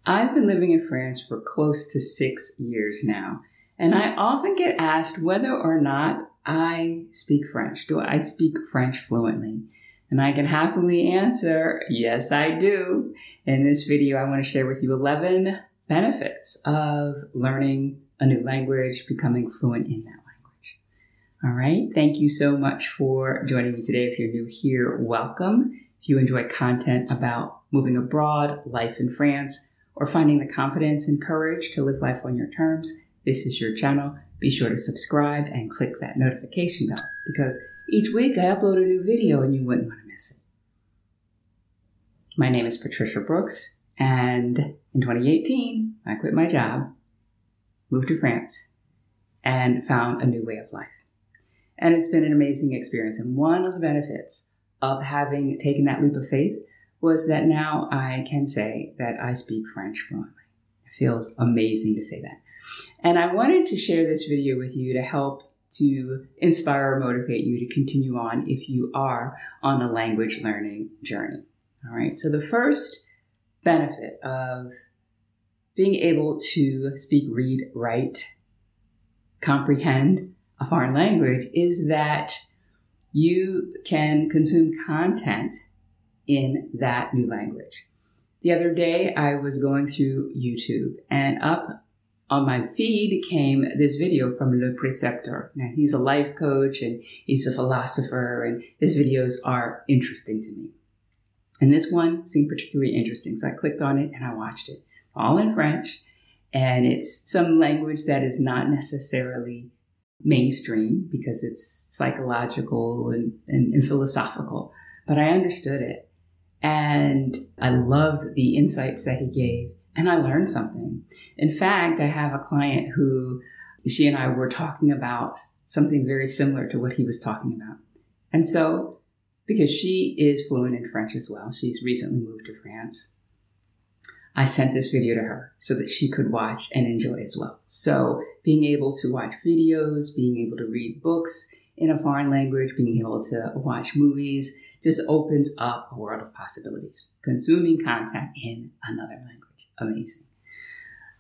I've been living in France for close to 6 years now, and I often get asked whether or not I speak French. Do I speak French fluently? And I can happily answer, yes, I do. In this video, I want to share with you 11 benefits of learning a new language, becoming fluent in that language. All right. Thank you so much for joining me today. If you're new here, welcome. If you enjoy content about moving abroad, life in France, or finding the confidence and courage to live life on your terms, this is your channel. Be sure to subscribe and click that notification bell because each week I upload a new video and you wouldn't want to miss it. My name is Patricia Brooks, and in 2018, I quit my job, moved to France, and found a new way of life. And it's been an amazing experience. And one of the benefits of having taken that leap of faith was that now I can say that I speak French fluently. It feels amazing to say that. And I wanted to share this video with you to help to inspire or motivate you to continue on if you are on a language learning journey. All right. So the first benefit of being able to speak, read, write, comprehend a foreign language is that you can consume content in that new language. The other day, I was going through YouTube, and up on my feed came this video from Le Preceptor. Now, he's a life coach and he's a philosopher, and his videos are interesting to me. And this one seemed particularly interesting, so I clicked on it and I watched it. All in French, and it's some language that is not necessarily mainstream because it's psychological and philosophical, but I understood it. And I loved the insights that he gave, and I learned something. In fact, I have a client who, she and I were talking about something very similar to what he was talking about. And so, because she is fluent in French as well, she's recently moved to France, I sent this video to her so that she could watch and enjoy as well. So being able to watch videos, being able to read books in a foreign language, being able to watch movies, just opens up a world of possibilities. Consuming content in another language. Amazing.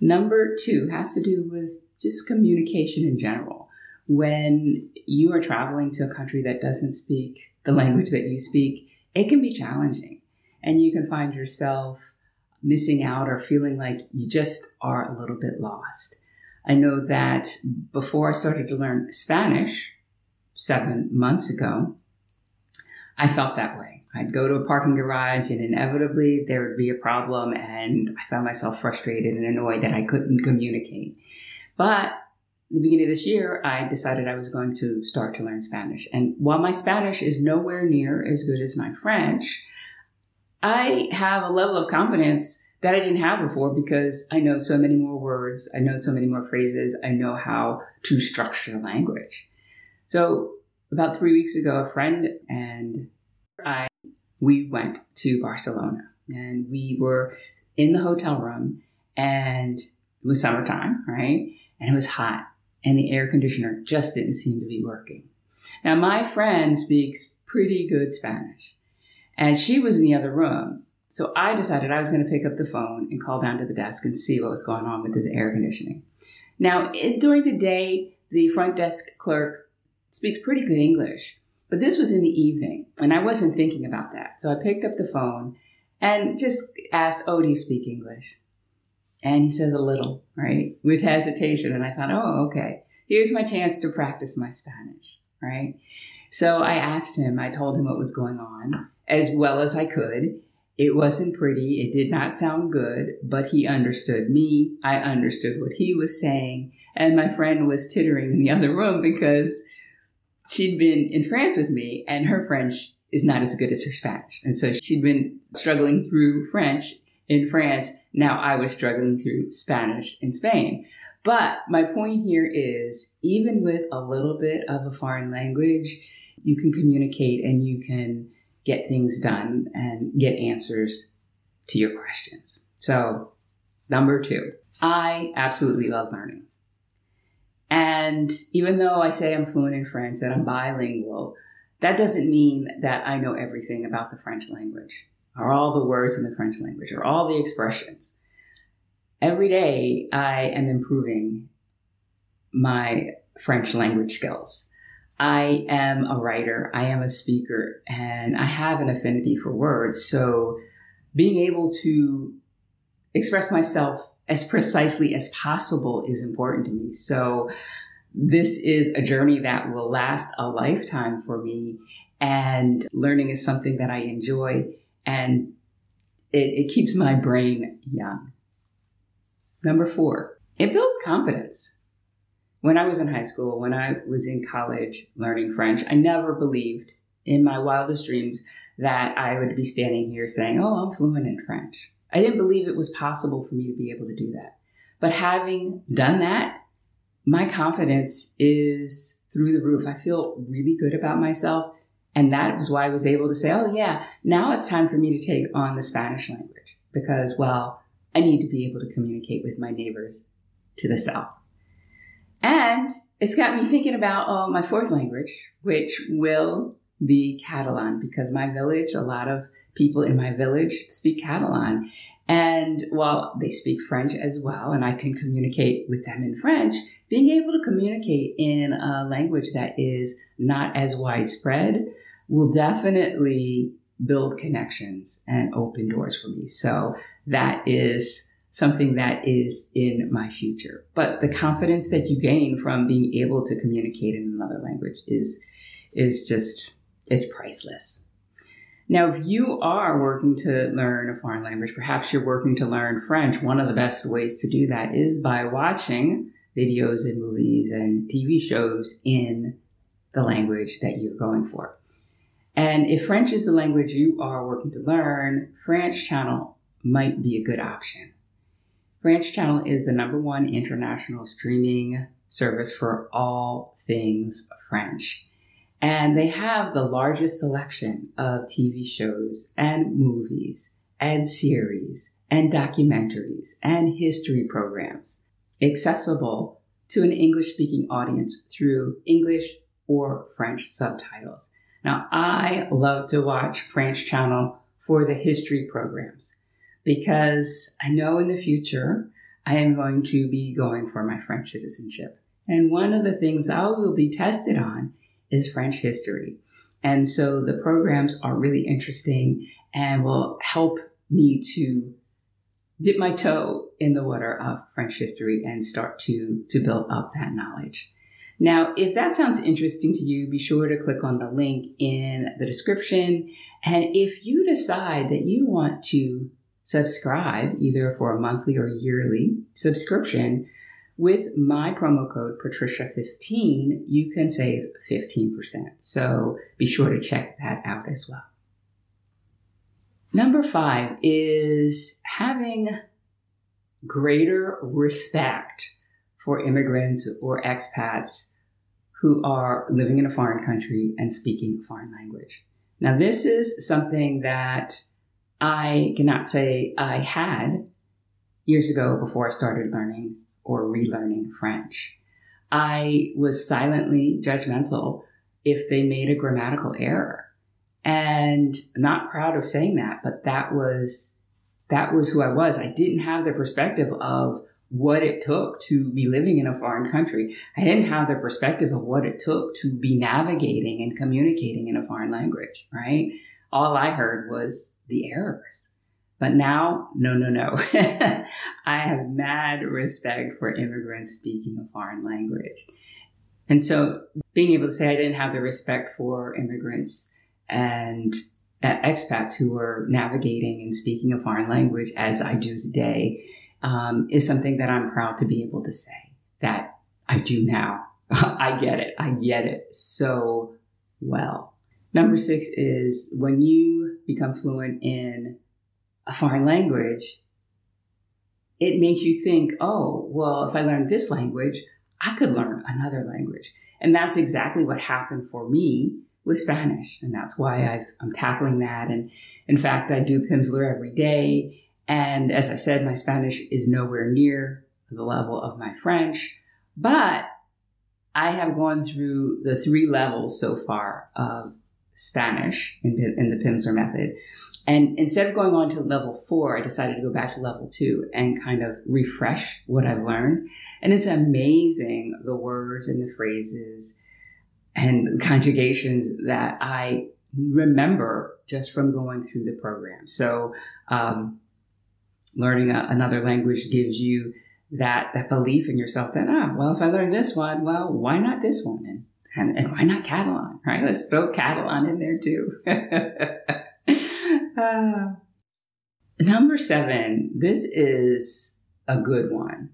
Number 2 has to do with just communication in general. When you are traveling to a country that doesn't speak the language that you speak, it can be challenging. And you can find yourself missing out or feeling like you just are a little bit lost. I know that before I started to learn Spanish 7 months ago, I felt that way. I'd go to a parking garage and inevitably there would be a problem, and I found myself frustrated and annoyed that I couldn't communicate. But at the beginning of this year, I decided I was going to start to learn Spanish. And while my Spanish is nowhere near as good as my French, I have a level of confidence that I didn't have before because I know so many more words. I know so many more phrases. I know how to structure language. So about 3 weeks ago, a friend and we went to Barcelona, and we were in the hotel room, and it was summertime, right? And it was hot, and the air conditioner just didn't seem to be working. Now, my friend speaks pretty good Spanish, and she was in the other room. So I decided I was going to pick up the phone and call down to the desk and see what was going on with this air conditioning. Now, during the day, the front desk clerk speaks pretty good English, but this was in the evening, and I wasn't thinking about that. So I picked up the phone and just asked, "Oh, do you speak English?" And he says a little, right, with hesitation. And I thought, oh, okay, here's my chance to practice my Spanish, right? So I asked him, I told him what was going on as well as I could. It wasn't pretty. It did not sound good, but he understood me. I understood what he was saying. And my friend was tittering in the other room because she'd been in France with me and her French is not as good as her Spanish. And so she'd been struggling through French in France. Now I was struggling through Spanish in Spain. But my point here is, even with a little bit of a foreign language, you can communicate and you can get things done and get answers to your questions. So, number 2, I absolutely love learning. And even though I say I'm fluent in French, that I'm bilingual, that doesn't mean that I know everything about the French language or all the words in the French language or all the expressions. every day I am improving my French language skills. I am a writer, I am a speaker, and I have an affinity for words. So being able to express myself as precisely as possible is important to me. So this is a journey that will last a lifetime for me. And learning is something that I enjoy, and it keeps my brain young. Number 4, it builds confidence. When I was in high school, when I was in college learning French, I never believed in my wildest dreams that I would be standing here saying, oh, I'm fluent in French. I didn't believe it was possible for me to be able to do that. But having done that, my confidence is through the roof. I feel really good about myself. And that was why I was able to say, oh yeah, now it's time for me to take on the Spanish language because, well, I need to be able to communicate with my neighbors to the south. And it's got me thinking about my 4th language, which will be Catalan, because my village, a lot of people in my village speak Catalan. And while they speak French as well, and I can communicate with them in French, being able to communicate in a language that is not as widespread will definitely build connections and open doors for me. So that is something that is in my future. But the confidence that you gain from being able to communicate in another language is just, it's priceless. Now, if you are working to learn a foreign language, perhaps you're working to learn French, one of the best ways to do that is by watching videos and movies and TV shows in the language that you're going for. And if French is the language you are working to learn, French Channel might be a good option. French Channel is the #1 international streaming service for all things French. And they have the largest selection of TV shows and movies and series and documentaries and history programs accessible to an English-speaking audience through English or French subtitles. Now, I love to watch French Channel for the history programs because I know in the future I am going to be going for my French citizenship. And one of the things I will be tested on is French history. And so the programs are really interesting and will help me to dip my toe in the water of French history and start to build up that knowledge. Now, if that sounds interesting to you, be sure to click on the link in the description. And if you decide that you want to subscribe, either for a monthly or yearly subscription, with my promo code Patricia15, you can save 15%. So be sure to check that out as well. Number 5 is having greater respect for immigrants or expats who are living in a foreign country and speaking a foreign language. Now, this is something that I cannot say I had years ago before I started learning or relearning French. I was silently judgmental if they made a grammatical error. And not proud of saying that, but that was who I was. I didn't have the perspective of what it took to be living in a foreign country. I didn't have the perspective of what it took to be navigating and communicating in a foreign language, right? All I heard was the errors. But now, no. I have mad respect for immigrants speaking a foreign language. And so being able to say I didn't have the respect for immigrants and expats who are navigating and speaking a foreign language as I do today is something that I'm proud to be able to say that I do now. I get it so well. Number 6 is when you become fluent in a foreign language, it makes you think, oh, well, if I learn this language, I could learn another language. And that's exactly what happened for me with Spanish. And that's why I'm tackling that. And in fact, I do Pimsleur every day. And as I said, my Spanish is nowhere near the level of my French, but I have gone through the 3 levels so far of Spanish in the Pimsleur method. And instead of going on to level 4, I decided to go back to level 2 and kind of refresh what I've learned. And it's amazing the words and the phrases and conjugations that I remember just from going through the program. So learning another language gives you that belief in yourself that, well, if I learned this one, well, why not this one? And why not Catalan, right? Let's throw Catalan in there too. Number 7, this is a good one.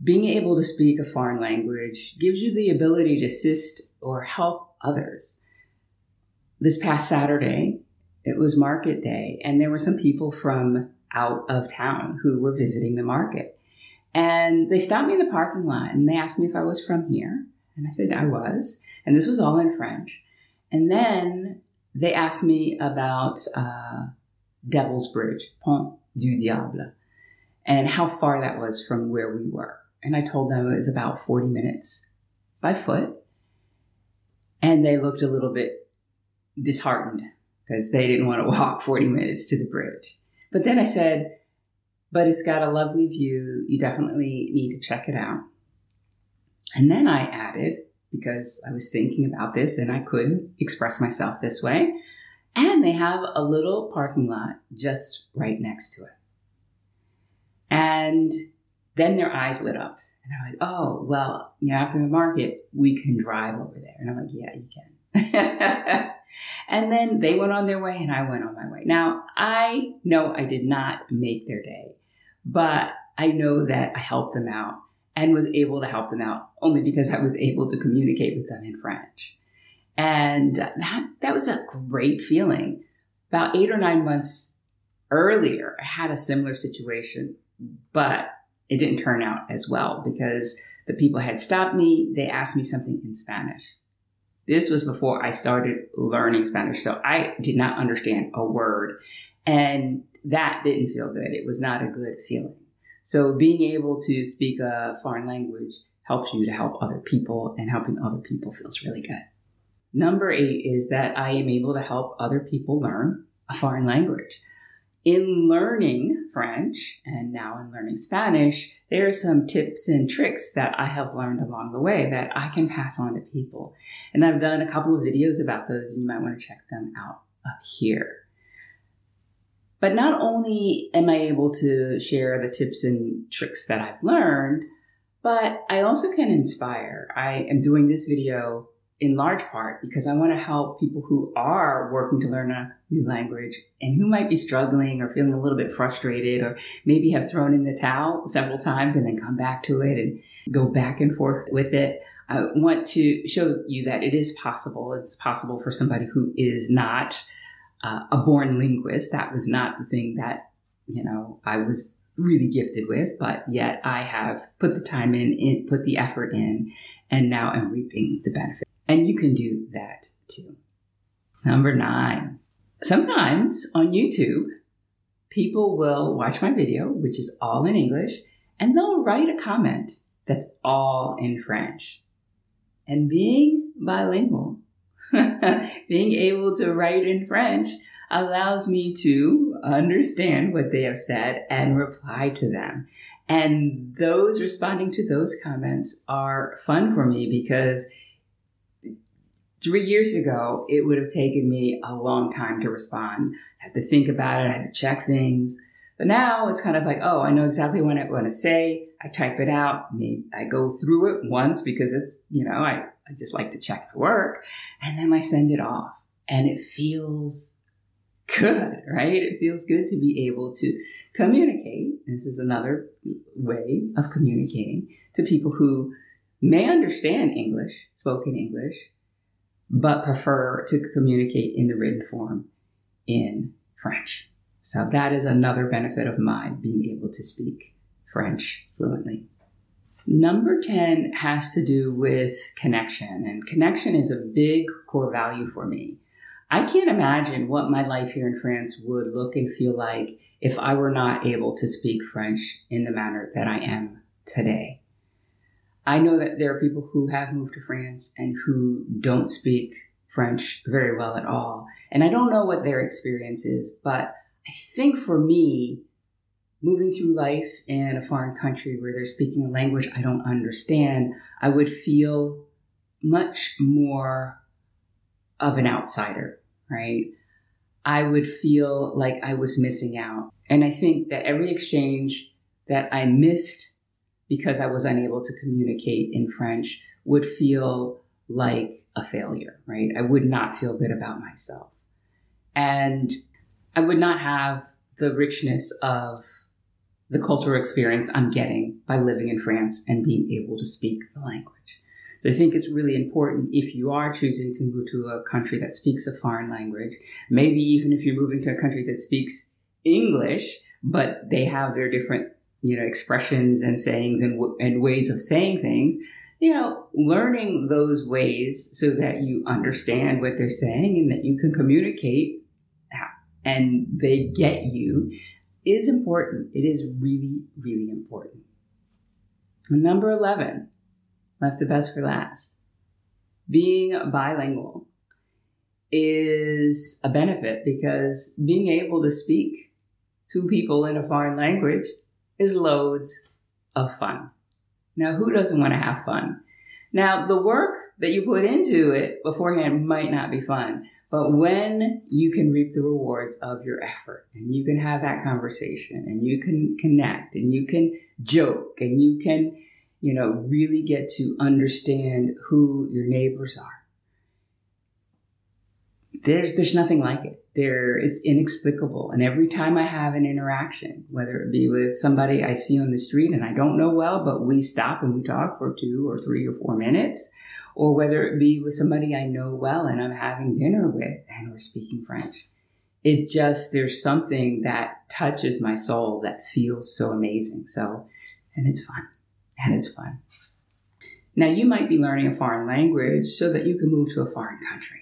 Being able to speak a foreign language gives you the ability to assist or help others. This past Saturday, it was market day, and there were some people from out of town who were visiting the market. And they stopped me in the parking lot and they asked me if I was from here. And I said I was. And this was all in French. And then they asked me about Devil's Bridge, Pont du Diable, and how far that was from where we were. And I told them it was about 40 minutes by foot. And they looked a little bit disheartened because they didn't want to walk 40 minutes to the bridge. But then I said, but it's got a lovely view. You definitely need to check it out. And then I added, because I was thinking about this and I couldn't express myself this way, and they have a little parking lot just right next to it. And then their eyes lit up. And they're like, oh, well, after the market, we can drive over there. And I'm like, yeah, you can. And then they went on their way and I went on my way. Now, I know I did not make their day, but I know that I helped them out and was able to help them out only because I was able to communicate with them in French. And that was a great feeling. About 8 or 9 months earlier, I had a similar situation, but it didn't turn out as well because the people had stopped me. They asked me something in Spanish. This was before I started learning Spanish, so I did not understand a word. And that didn't feel good. It was not a good feeling. So being able to speak a foreign language helps you to help other people, and helping other people feels really good. Number 8 is that I am able to help other people learn a foreign language. In learning French and now in learning Spanish, there are some tips and tricks that I have learned along the way that I can pass on to people. And I've done a couple of videos about those, and you might want to check them out up here. But not only am I able to share the tips and tricks that I've learned, but I also can inspire. I am doing this video in large part because I want to help people who are working to learn a new language and who might be struggling or feeling a little bit frustrated, or maybe have thrown in the towel several times and then come back to it and go back and forth with it. I want to show you that it is possible. It's possible for somebody who is not a born linguist. That was not the thing that, I was really gifted with, but yet I have put the time in, put the effort in, and now I'm reaping the benefit. And you can do that too. Number 9. Sometimes on YouTube, people will watch my video, which is all in English, and they'll write a comment that's all in French. And being bilingual, being able to write in French allows me to understand what they have said and reply to them. And those responding to those comments are fun for me because 3 years ago, it would have taken me a long time to respond. I had to think about it. I had to check things. But now it's kind of like, oh, I know exactly what I want to say. I type it out. Maybe I go through it once because it's, I just like to check the work. And then I send it off. And it feels good, right? It feels good to be able to communicate. This is another way of communicating to people who may understand English, spoken English, but prefer to communicate in the written form in French. So that is another benefit of mine, being able to speak French fluently. Number 10 has to do with connection, and connection is a big core value for me. I can't imagine what my life here in France would look and feel like if I were not able to speak French in the manner that I am today. I know that there are people who have moved to France and who don't speak French very well at all. And I don't know what their experience is, but I think for me, moving through life in a foreign country where they're speaking a language I don't understand, I would feel much more of an outsider, right? I would feel like I was missing out. And I think that every exchange that I missed because I was unable to communicate in French would feel like a failure, right? I would not feel good about myself. And I would not have the richness of the cultural experience I'm getting by living in France and being able to speak the language. So I think it's really important if you are choosing to move to a country that speaks a foreign language, maybe even if you're moving to a country that speaks English, but they have their different, expressions and sayings and ways of saying things, learning those ways so that you understand what they're saying and that you can communicate and they get you is important. It is really, really important. And number 11, left the best for last. Being bilingual is a benefit because being able to speak to people in a foreign language is loads of fun. Now, who doesn't want to have fun? Now, the work that you put into it beforehand might not be fun, but when you can reap the rewards of your effort and you can have that conversation and you can connect and you can joke and you can, really get to understand who your neighbors are, there's nothing like it. It's inexplicable. And every time I have an interaction, whether it be with somebody I see on the street and I don't know well, but we stop and we talk for 2 or 3 or 4 minutes, or whether it be with somebody I know well and I'm having dinner with and we're speaking French, there's something that touches my soul that feels so amazing. And it's fun. Now, you might be learning a foreign language so that you can move to a foreign country.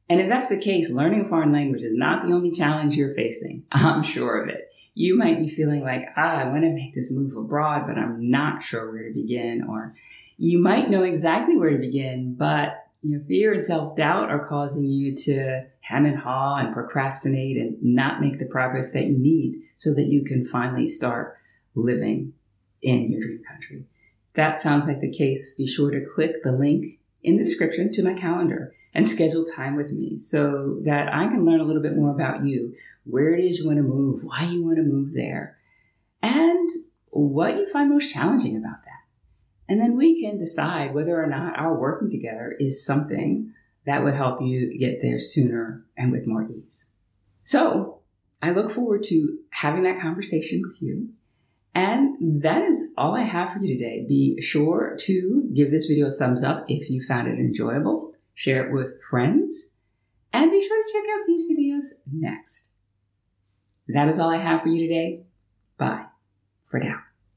And if that's the case, learning a foreign language is not the only challenge you're facing. I'm sure of it. You might be feeling like, I want to make this move abroad, but I'm not sure where to begin. Or you might know exactly where to begin, but your fear and self-doubt are causing you to hem and haw and procrastinate and not make the progress that you need so that you can finally start living in your dream country. If that sounds like the case, be sure to click the link in the description to my calendar and schedule time with me so that I can learn a little bit more about you, where it is you want to move, why you want to move there, and what you find most challenging about that. And then we can decide whether or not our working together is something that would help you get there sooner and with more ease. So I look forward to having that conversation with you. And that is all I have for you today. Be sure to give this video a thumbs up if you found it enjoyable. Share it with friends, and be sure to check out these videos next. That is all I have for you today. Bye for now.